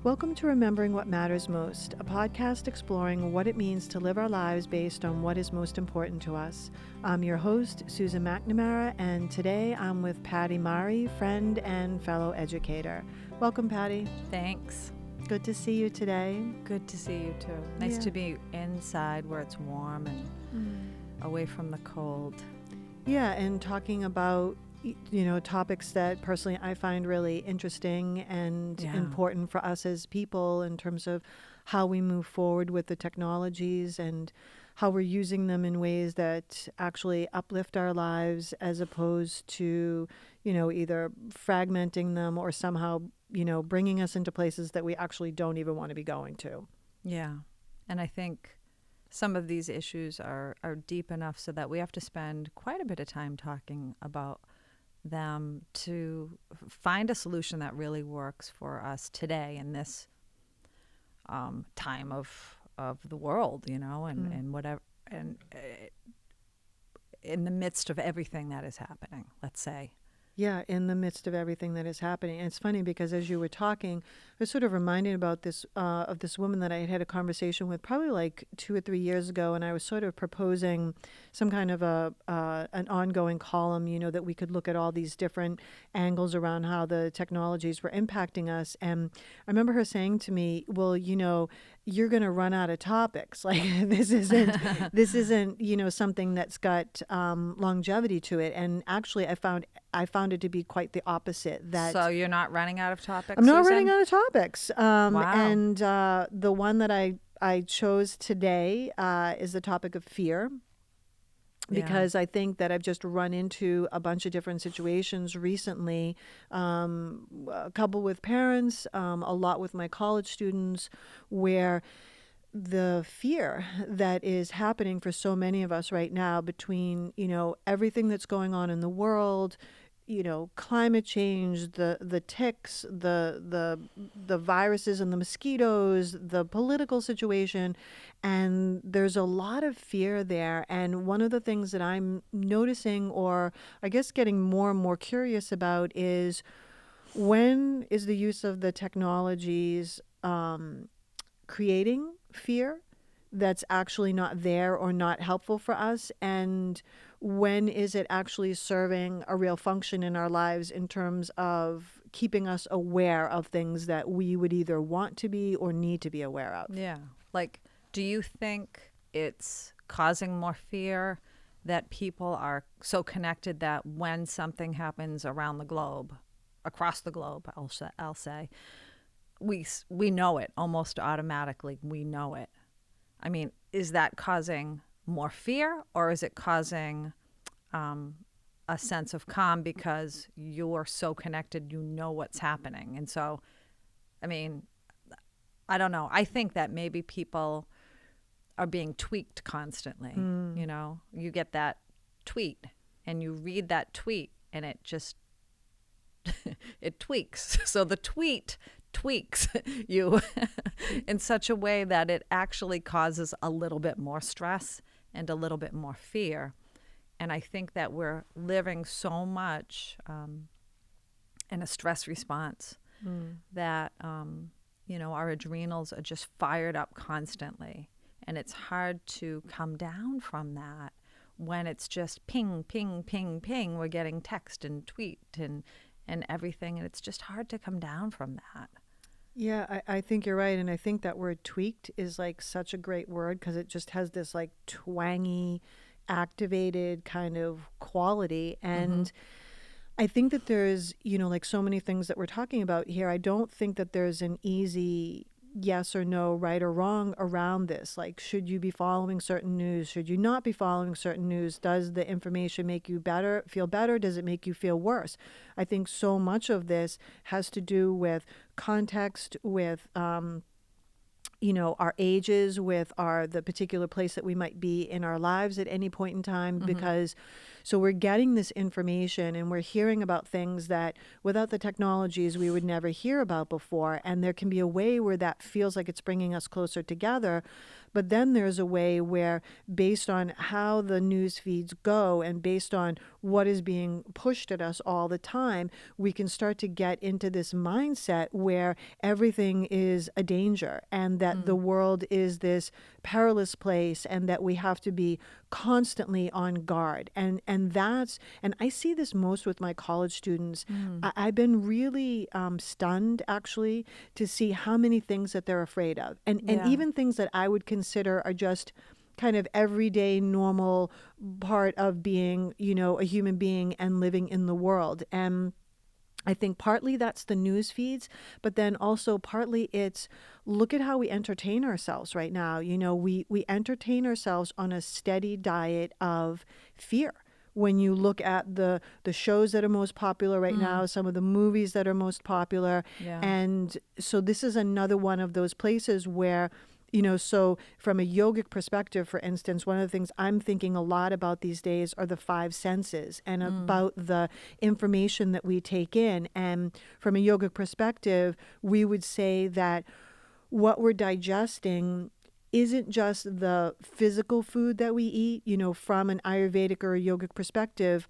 Welcome to Remembering What Matters Most, a podcast exploring what it means to live our lives based on what is most important to us. I'm your host, Susan McNamara, and today I'm with Patty Mari, friend and fellow educator. Welcome, Patty. Thanks. Good to see you today. Good to see you too. Nice to be inside where it's warm and away from the cold. Yeah, and talking about topics that personally I find really interesting and important for us as people in terms of how we move forward with the technologies and how we're using them in ways that actually uplift our lives as opposed to, either fragmenting them or somehow, bringing us into places that we actually don't even want to be going to. Yeah. And I think some of these issues are deep enough so that we have to spend quite a bit of time talking about them to find a solution that really works for us today in this time of the world, and whatever, and in the midst of everything that is happening, let's say. Yeah, in the midst of everything that is happening. And it's funny because as you were talking, I was sort of reminded about this of this woman that I had a conversation with probably like 2 or 3 years ago, and I was sort of proposing some kind of an ongoing column, that we could look at all these different angles around how the technologies were impacting us. And I remember her saying to me, well, you're going to run out of topics. Like this isn't something that's got longevity to it. And actually, I found it to be quite the opposite. So you're not running out of topics, I'm not Susan? running out of topics. Wow. And the one that I chose today is the topic of fear. Because I think that I've just run into a bunch of different situations recently, a couple with parents, a lot with my college students, where the fear that is happening for so many of us right now between, everything that's going on in the world, climate change, the ticks, the viruses and the mosquitoes, the political situation, and there's a lot of fear there. And one of the things that I'm noticing, or I guess getting more and more curious about, is when is the use of the technologies creating fear that's actually not there or not helpful for us, and when is it actually serving a real function in our lives in terms of keeping us aware of things that we would either want to be or need to be aware of? Yeah. Like, do you think it's causing more fear that people are so connected that when something happens around the globe, across the globe, I'll say, we know it almost automatically. We know it. I mean, is that causing more fear, or is it causing a sense of calm because you're so connected, you know what's happening? And so, I mean, I don't know. I think that maybe people are being tweaked constantly. You get that tweet and you read that tweet and it just, it tweaks. So the tweet tweaks you in such a way that it actually causes a little bit more stress and a little bit more fear. And I think that we're living so much in a stress response that, our adrenals are just fired up constantly. And it's hard to come down from that when it's just ping, ping, ping, ping. We're getting text and tweet and everything. And it's just hard to come down from that. Yeah, I think you're right. And I think that word tweaked is like such a great word because it just has this like twangy, activated kind of quality. And I think that there's, like so many things that we're talking about here, I don't think that there's an easy yes or no, right or wrong around this. Like, should you be following certain news? Should you not be following certain news? Does the information make you feel better? Does it make you feel worse? I think so much of this has to do with context, with our ages with the particular place that we might be in our lives at any point in time, because so we're getting this information and we're hearing about things that without the technologies we would never hear about before. And there can be a way where that feels like it's bringing us closer together. But then there's a way where, based on how the news feeds go and based on what is being pushed at us all the time, we can start to get into this mindset where everything is a danger and that the world is this perilous place and that we have to be constantly on guard. And I see this most with my college students. I've been really stunned, actually, to see how many things that they're afraid of. And even things that I would consider are just kind of everyday, normal part of being, a human being and living in the world. And I think partly that's the news feeds, but then also partly it's look at how we entertain ourselves right now. We entertain ourselves on a steady diet of fear. When you look at the shows that are most popular right now, some of the movies that are most popular. Yeah. And so this is another one of those places where, so from a yogic perspective, for instance, one of the things I'm thinking a lot about these days are the five senses and about the information that we take in. And from a yogic perspective, we would say that what we're digesting isn't just the physical food that we eat, from an Ayurvedic or a yogic perspective.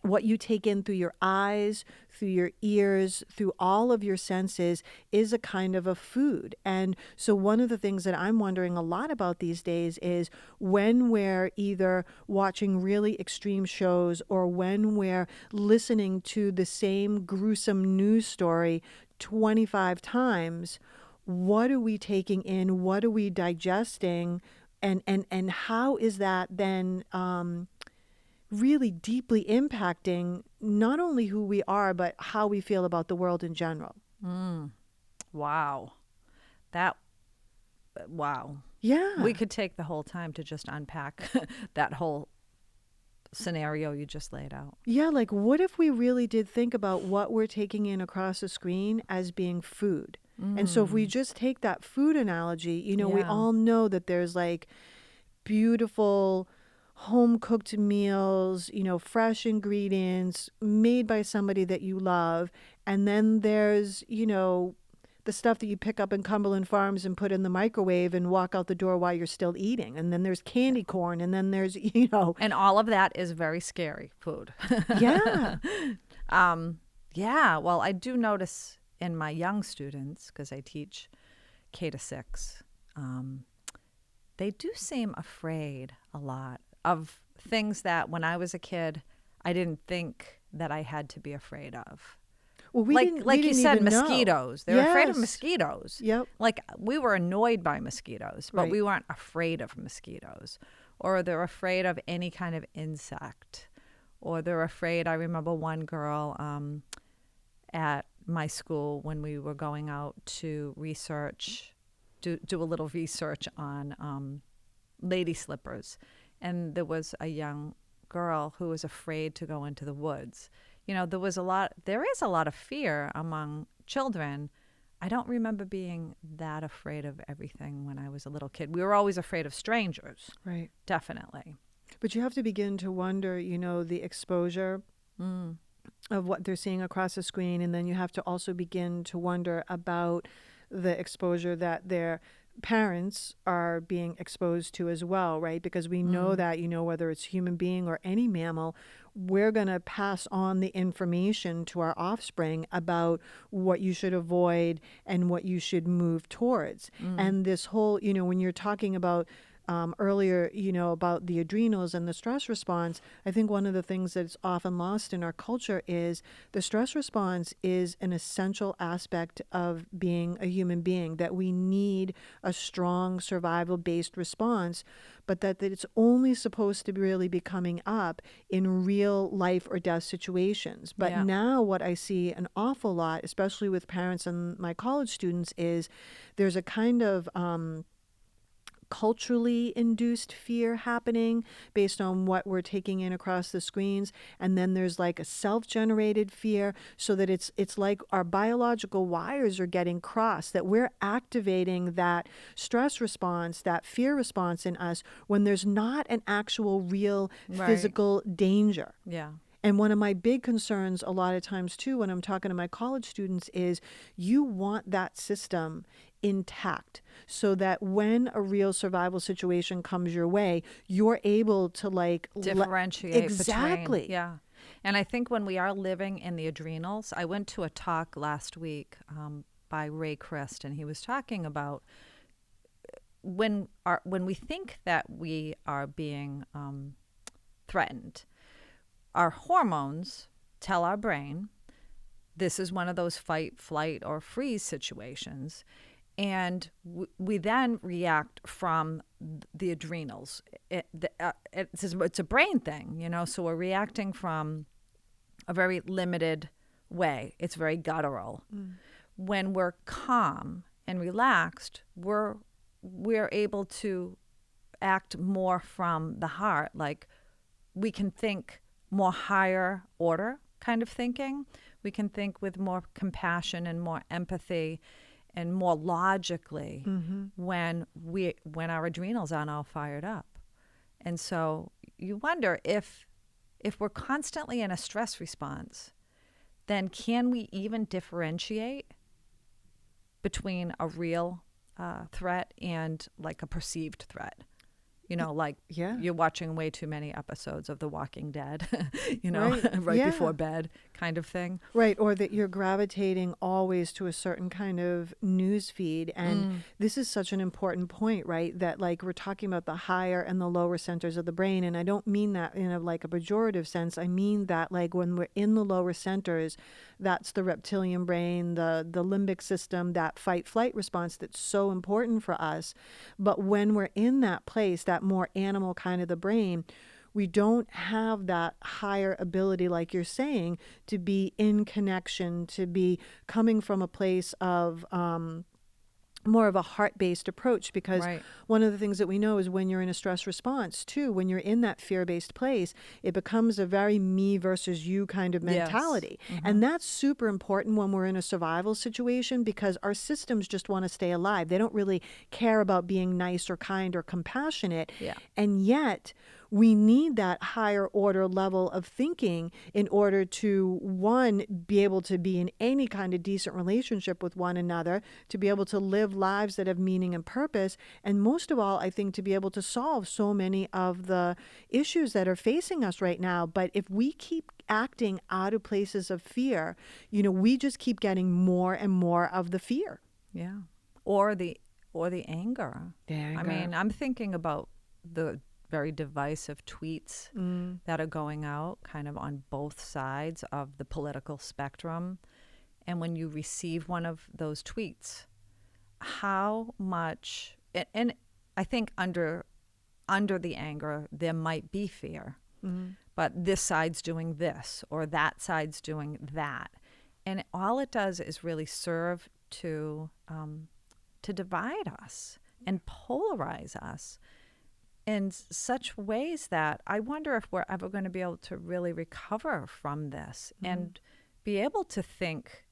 What you take in through your eyes, through your ears, through all of your senses is a kind of a food. And so one of the things that I'm wondering a lot about these days is when we're either watching really extreme shows or when we're listening to the same gruesome news story 25 times, what are we taking in? What are we digesting? And how is that then really deeply impacting not only who we are, but how we feel about the world in general? Wow. Wow. Yeah. We could take the whole time to just unpack that whole scenario you just laid out. Yeah, like what if we really did think about what we're taking in across a screen as being food? And so if we just take that food analogy, we Yeah. all know that there's like beautiful home cooked meals, fresh ingredients made by somebody that you love. And then there's, the stuff that you pick up in Cumberland Farms and put in the microwave and walk out the door while you're still eating. And then there's candy corn. And then there's, And all of that is very scary food. Yeah. Yeah. Well, I do notice in my young students, because I teach K to 6, they do seem afraid a lot of things that when I was a kid, I didn't think that I had to be afraid of. Well, Like you didn't said, even know. mosquitoes. They were afraid of Yes. mosquitoes. Yep. Like we were annoyed by mosquitoes, but Right. we weren't afraid of mosquitoes. Or they're afraid of any kind of insect. Or they're afraid, I remember one girl at my school when we were going out to research, do a little research on lady slippers. And there was a young girl who was afraid to go into the woods. There is a lot of fear among children. I don't remember being that afraid of everything when I was a little kid. We were always afraid of strangers. Right. Definitely. But you have to begin to wonder, the exposure of what they're seeing across the screen. And then you have to also begin to wonder about the exposure that their parents are being exposed to as well, right? Because we know that, whether it's human being or any mammal, we're going to pass on the information to our offspring about what you should avoid and what you should move towards. And this whole, when you're talking about earlier, about the adrenals and the stress response, I think one of the things that's often lost in our culture is the stress response is an essential aspect of being a human being, that we need a strong survival-based response, but that it's only supposed to really be coming up in real life or death situations. But Yeah. now what I see an awful lot, especially with parents and my college students, is there's a kind of culturally induced fear happening based on what we're taking in across the screens, and then there's like a self-generated fear, so that it's like our biological wires are getting crossed, that we're activating that stress response, that fear response in us when there's not an actual real Right. physical danger. Yeah. And one of my big concerns a lot of times too, when I'm talking to my college students, is you want that system intact so that when a real survival situation comes your way, you're able to like Differentiate exactly. between. Yeah. And I think when we are living in the adrenals, I went to a talk last week by Ray Christ, and he was talking about when we think that we are being threatened, our hormones tell our brain this is one of those fight, flight, or freeze situations. And we then react from the adrenals. It's a brain thing, you know, so we're reacting from a very limited way. It's very guttural. When we're calm and relaxed, we're able to act more from the heart. Like, we can think more higher order kind of thinking. We can think with more compassion and more empathy and more logically when our adrenals aren't all fired up. And so you wonder if we're constantly in a stress response, then can we even differentiate between a real threat and like a perceived threat? You know, like you're watching way too many episodes of The Walking Dead, you know, right before bed kind of thing. Right, or that you're gravitating always to a certain kind of news feed. And this is such an important point, right? That like we're talking about the higher and the lower centers of the brain. And I don't mean that in like a pejorative sense. I mean that like when we're in the lower centers, that's the reptilian brain, the limbic system, that fight-flight response that's so important for us. But when we're in that place, that more animal kind of the brain, we don't have that higher ability, like you're saying, to be in connection, to be coming from a place of more of a heart-based approach. Because one of the things that we know is when you're in a stress response too, when you're in that fear-based place, it becomes a very me versus you kind of mentality. And that's super important when we're in a survival situation, because our systems just want to stay alive. They don't really care about being nice or kind or compassionate. And yet we need that higher order level of thinking in order to, one, be able to be in any kind of decent relationship with one another, to be able to live lives that have meaning and purpose, and most of all, I think, to be able to solve so many of the issues that are facing us right now. But if we keep acting out of places of fear, you know, we just keep getting more and more of the fear. Yeah. Or the anger. I mean, I'm thinking about the very divisive tweets that are going out kind of on both sides of the political spectrum. And when you receive one of those tweets, how much, and I think under the anger, there might be fear, but this side's doing this or that side's doing that. And all it does is really serve to divide us and polarize us in such ways that I wonder if we're ever going to be able to really recover from this and be able to think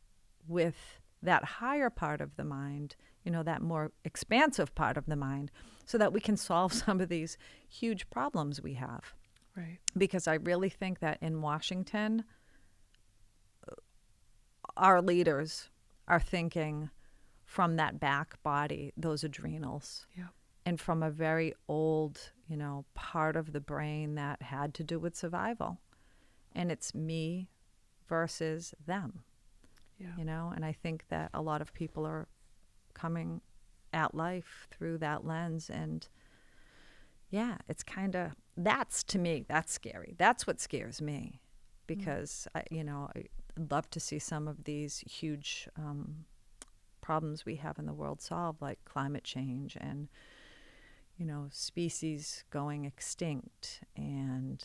with that higher part of the mind, you know, that more expansive part of the mind, so that we can solve some of these huge problems we have. Right. Because I really think that in Washington, our leaders are thinking from that back body, those adrenals. Yeah. And from a very old, you know, part of the brain that had to do with survival. And it's me versus them, you know? And I think that a lot of people are coming at life through that lens. And yeah, it's kind of, that's, to me, that's scary. That's what scares me, because, I'd love to see some of these huge problems we have in the world solved, like climate change and, you know, species going extinct and,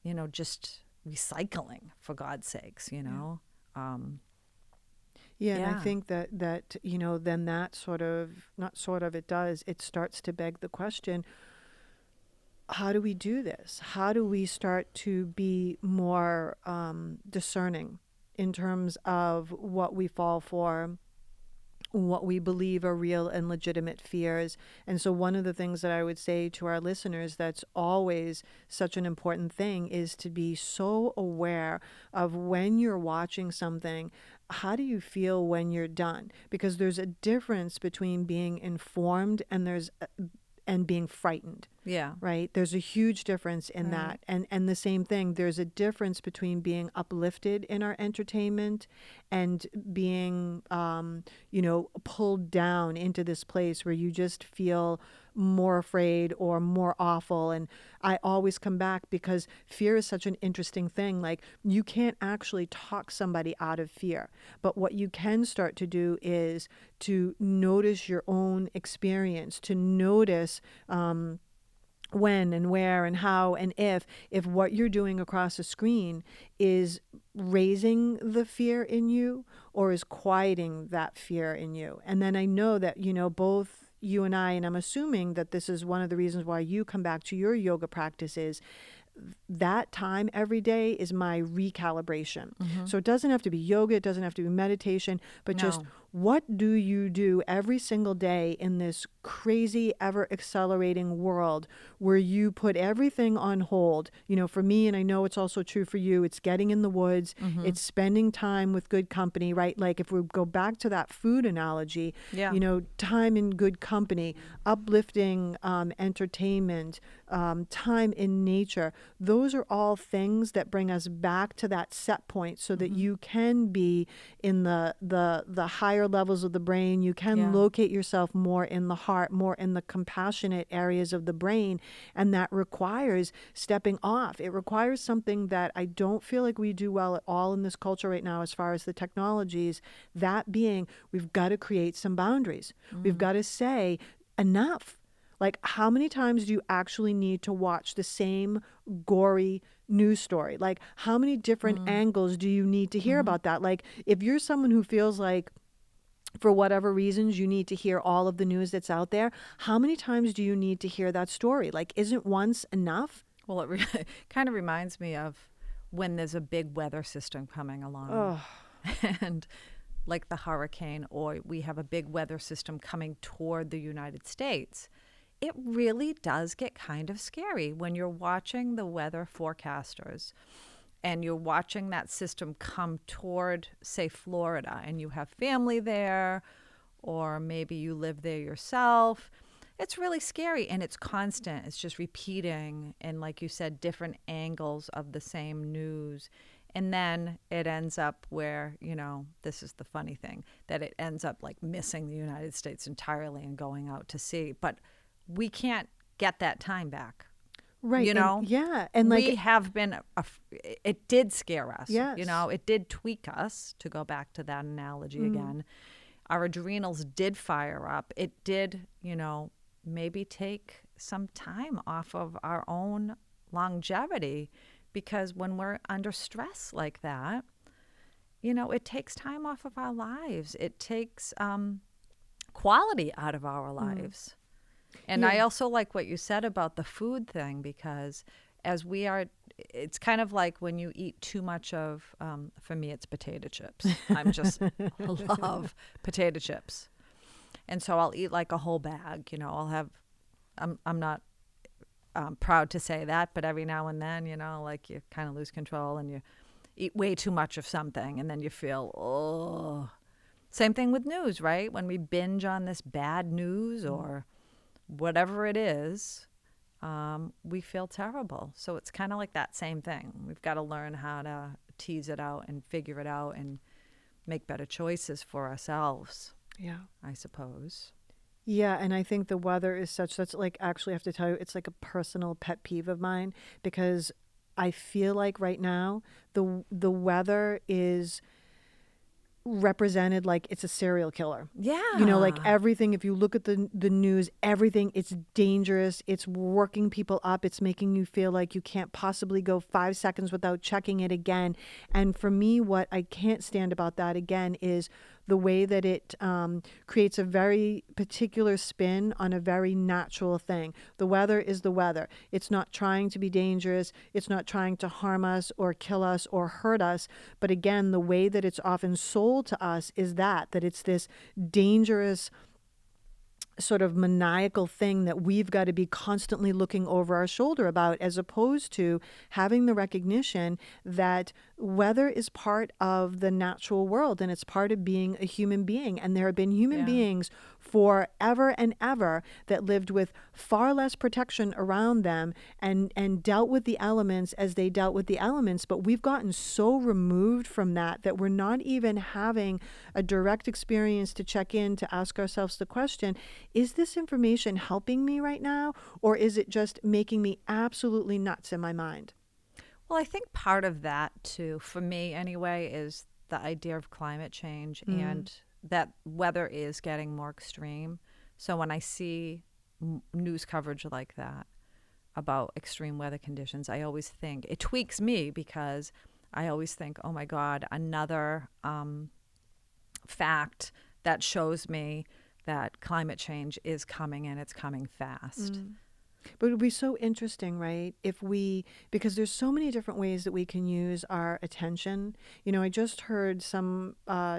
you know, just recycling, for God's sakes, you know. Yeah, and I Yeah. think that then that sort of, not sort of, it starts to beg the question, how do we do this? How do we start to be more discerning in terms of what we fall for, what we believe are real and legitimate fears? And so, one of the things that I would say to our listeners that's always such an important thing is to be so aware of when you're watching something. How do you feel when you're done? Because there's a difference between being informed and being frightened. Yeah. Right? There's a huge difference in Right. that. And the same thing, there's a difference between being uplifted in our entertainment and being, pulled down into this place where you just feel more afraid or more awful. And I always come back because fear is such an interesting thing. Like, you can't actually talk somebody out of fear. But what you can start to do is to notice your own experience, to notice, when and where and how and if what you're doing across a screen is raising the fear in you or is quieting that fear in you. And then I know that both you and I, and I'm assuming that this is one of the reasons why you come back to your yoga practices, that time every day is my recalibration. So it doesn't have to be yoga, it doesn't have to be meditation, but just No. what do you do every single day in this crazy, ever accelerating world where you put everything on hold? For me, and I know it's also true for you, it's getting in the woods, it's spending time with good company, right? Like, if we go back to that food analogy, Yeah. time in good company, uplifting entertainment, time in nature. Those are all things that bring us back to that set point so that you can be in the higher levels of the brain. You can Yeah. locate yourself more in the heart, more in the compassionate areas of the brain. And that requires stepping off. It requires something that I don't feel like we do well at all in this culture right now as far as the technologies. That being, we've got to create some boundaries. We've got to say, enough. Like, how many times do you actually need to watch the same gory news story? Like, how many different angles do you need to hear about that? Like, if you're someone who feels like, for whatever reasons, you need to hear all of the news that's out there, how many times do you need to hear that story? Like, isn't once enough? Well, kind of reminds me of when there's a big weather system coming along. Oh, And like the hurricane, or we have a big weather system coming toward the United States. It really does get kind of scary when you're watching the weather forecasters and you're watching that system come toward, say, Florida, and you have family there, or maybe you live there yourself. It's really scary, and it's constant. It's just repeating, and like you said, different angles of the same news. And then it ends up where, this is the funny thing, that it ends up like missing the United States entirely and going out to sea. But we can't get that time back. right. Yeah. And we like, have been, it did scare us. yes. It did tweak us, to go back to that analogy again. Our adrenals did fire up. It did, maybe take some time off of our own longevity, because when we're under stress like that, it takes time off of our lives. It takes quality out of our lives. And I also like what you said about the food thing, because it's kind of like when you eat too much of, for me, it's potato chips. I'm just love potato chips. And so I'll eat like a whole bag, I'm not proud to say that, but every now and then, like you kind of lose control and you eat way too much of something, and then you feel, oh. Same thing with news, right? When we binge on this bad news or whatever it is, we feel terrible. So it's kind of like that same thing. We've got to learn how to tease it out and figure it out and make better choices for ourselves, Yeah. I suppose. Yeah, and I think the weather is that's like, actually I have to tell you, it's like a personal pet peeve of mine, because I feel like right now the weather is represented like it's a serial killer. Yeah. Like everything, if you look at the news, everything, it's dangerous, it's working people up, it's making you feel like you can't possibly go 5 seconds without checking it again. And for me, what I can't stand about that again is the way that it creates a very particular spin on a very natural thing. The weather is the weather. It's not trying to be dangerous. It's not trying to harm us or kill us or hurt us. But again, the way that it's often sold to us is that it's this dangerous sort of maniacal thing that we've got to be constantly looking over our shoulder about, as opposed to having the recognition that weather is part of the natural world and it's part of being a human being. And there have been human beings forever and ever that lived with far less protection around them and dealt with the elements as they dealt with the elements. But we've gotten so removed from that we're not even having a direct experience to check in, to ask ourselves the question, is this information helping me right now, or is it just making me absolutely nuts in my mind? Well, I think part of that too, for me anyway, is the idea of climate change and that weather is getting more extreme. So when I see news coverage like that about extreme weather conditions, I always think it tweaks me, because I always think, oh my God, another fact that shows me that climate change is coming and it's coming fast. But it would be so interesting, right? Because there's so many different ways that we can use our attention. You know, I just heard some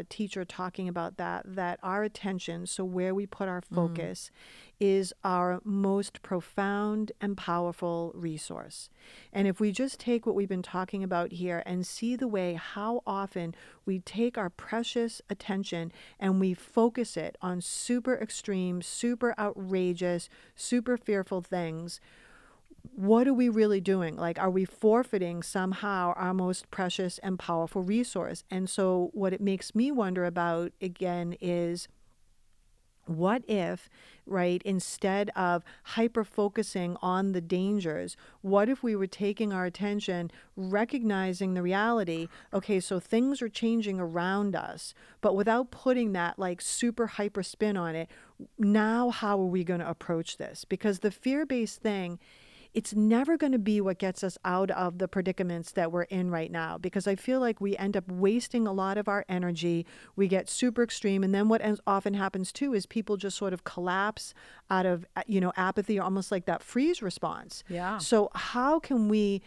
teacher talking about that our attention, so where we put our focus, is our most profound and powerful resource. And if we just take what we've been talking about here and see the way how often we take our precious attention and we focus it on super extreme, super outrageous, super fearful things, what are we really doing? Like, are we forfeiting somehow our most precious and powerful resource? And so what it makes me wonder about, again, is what if, right, instead of hyper-focusing on the dangers, what if we were taking our attention, recognizing the reality, okay, so things are changing around us, but without putting that like super hyper spin on it, now how are we going to approach this? Because the fear-based thing, it's never going to be what gets us out of the predicaments that we're in right now, because I feel like we end up wasting a lot of our energy. We get super extreme. And then what often happens too is people just sort of collapse out of, apathy, or almost like that freeze response. Yeah. So how can we,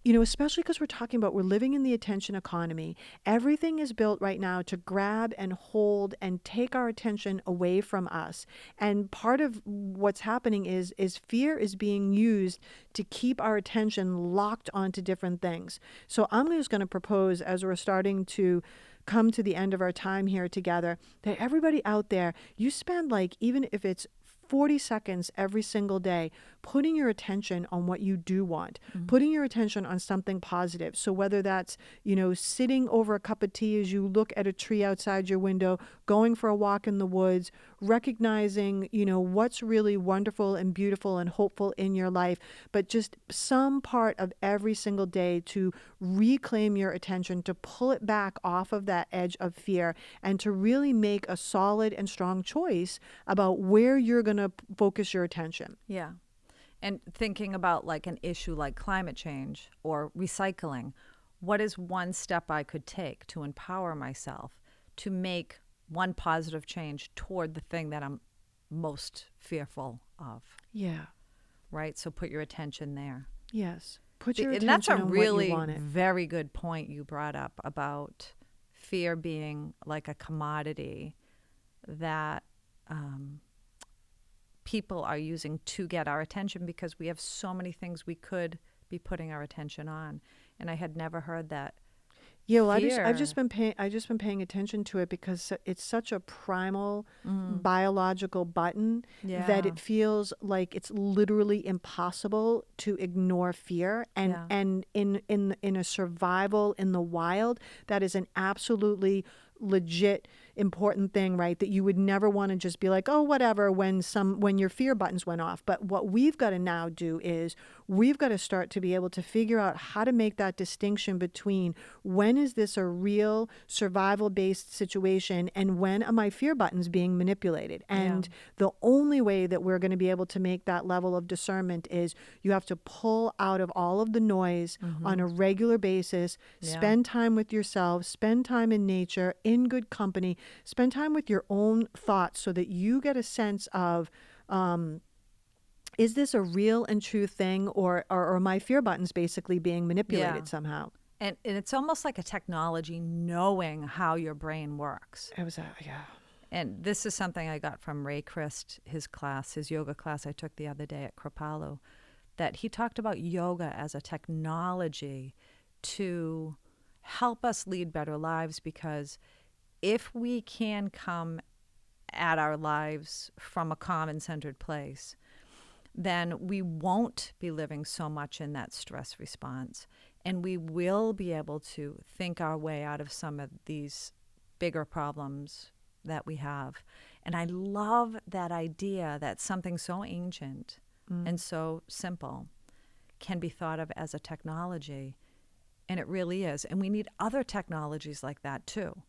especially because we're living in the attention economy. Everything is built right now to grab and hold and take our attention away from us. And part of what's happening is fear is being used to keep our attention locked onto different things. So I'm just going to propose, as we're starting to come to the end of our time here together, that everybody out there, you spend even if it's 40 seconds every single day, putting your attention on what you do want, putting your attention on something positive. So whether that's, sitting over a cup of tea as you look at a tree outside your window, going for a walk in the woods, recognizing, what's really wonderful and beautiful and hopeful in your life, but just some part of every single day to reclaim your attention, to pull it back off of that edge of fear, and to really make a solid and strong choice about where you're going to focus your attention. Yeah. And thinking about like an issue like climate change or recycling, what is one step I could take to empower myself to make one positive change toward the thing that I'm most fearful of? Yeah. Right? So put your attention there. Yes. Put your And attention that's a on really what you want. very good point you brought up about fear being like a commodity that people are using to get our attention, because we have so many things we could be putting our attention on. And I had never heard that. Yeah, well, fear. I've just been paying attention to it because it's such a primal biological button that it feels like it's literally impossible to ignore fear. And in a survival in the wild, that is an absolutely legit important thing, right? That you would never want to just be like, oh, whatever, when your fear buttons went off. But what we've got to now do is we've got to start to be able to figure out how to make that distinction between when is this a real survival-based situation and when are my fear buttons being manipulated. And the only way that we're going to be able to make that level of discernment is you have to pull out of all of the noise on a regular basis, spend time with yourself, spend time in nature, in good company, Spend time with your own thoughts so that you get a sense of, is this a real and true thing, or are my fear buttons basically being manipulated somehow? And it's almost like a technology knowing how your brain works. It was yeah. And this is something I got from Ray Christ, his yoga class I took the other day at Kripalu, that he talked about yoga as a technology to help us lead better lives, because if we can come at our lives from a calm and centered place, then we won't be living so much in that stress response. And we will be able to think our way out of some of these bigger problems that we have. And I love that idea that something so ancient and so simple can be thought of as a technology. And it really is. And we need other technologies like that too.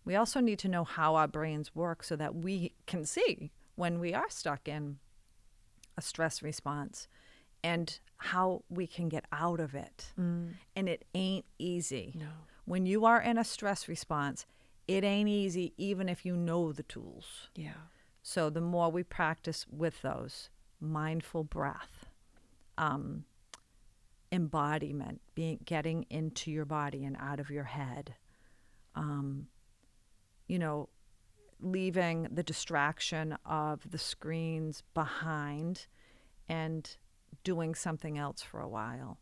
We also need to know how our brains work so that we can see when we are stuck in a stress response and how we can get out of it. And it ain't easy. No. When you are in a stress response, it ain't easy even if you know the tools. Yeah. So the more we practice with those, mindful breath, embodiment, getting into your body and out of your head, leaving the distraction of the screens behind and doing something else for a while,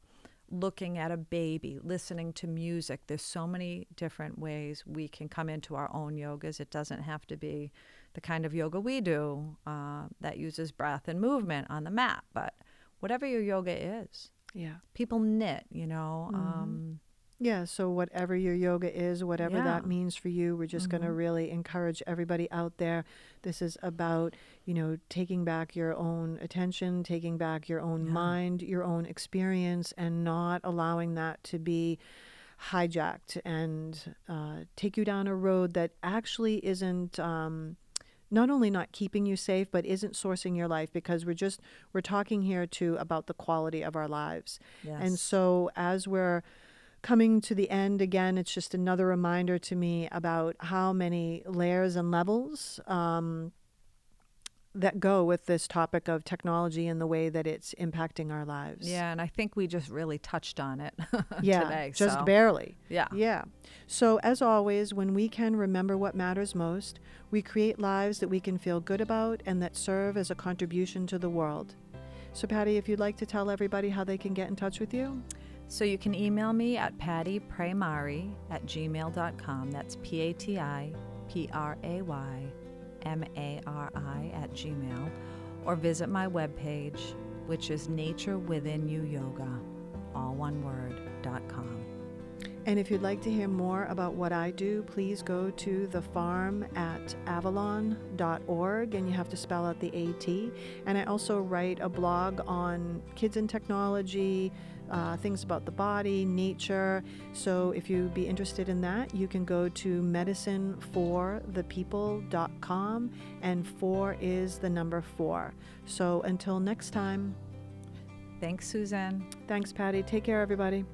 looking at a baby, listening to music. There's so many different ways we can come into our own yogas. It doesn't have to be the kind of yoga we do that uses breath and movement on the mat, but whatever your yoga is. Yeah. People knit, Yeah, so whatever your yoga is, whatever that means for you, we're just going to really encourage everybody out there. This is about, taking back your own attention, taking back your own mind, your own experience, and not allowing that to be hijacked and take you down a road that actually isn't not only not keeping you safe, but isn't sourcing your life, because we're talking here too about the quality of our lives. Yes. And so as we're coming to the end again, it's just another reminder to me about how many layers and levels that go with this topic of technology and the way that it's impacting our lives. Yeah, and I think we just really touched on it Yeah, today. just barely. Yeah. Yeah. So as always, when we can remember what matters most, we create lives that we can feel good about and that serve as a contribution to the world. So Patty, if you'd like to tell everybody how they can get in touch with you. So you can email me at pattypraymari@gmail.com. That's PATIPRAYMARI@gmail. Or visit my webpage, which is naturewithinyouyoga, all one word.com. And if you'd like to hear more about what I do, please go to thefarm@avalon.org, and you have to spell out the AT. And I also write a blog on kids and technology, things about the body, nature. So if you'd be interested in that, you can go to medicineforthepeople.com, and 4 is the number 4. So until next time. Thanks, Suzanne. Thanks, Patty. Take care, everybody.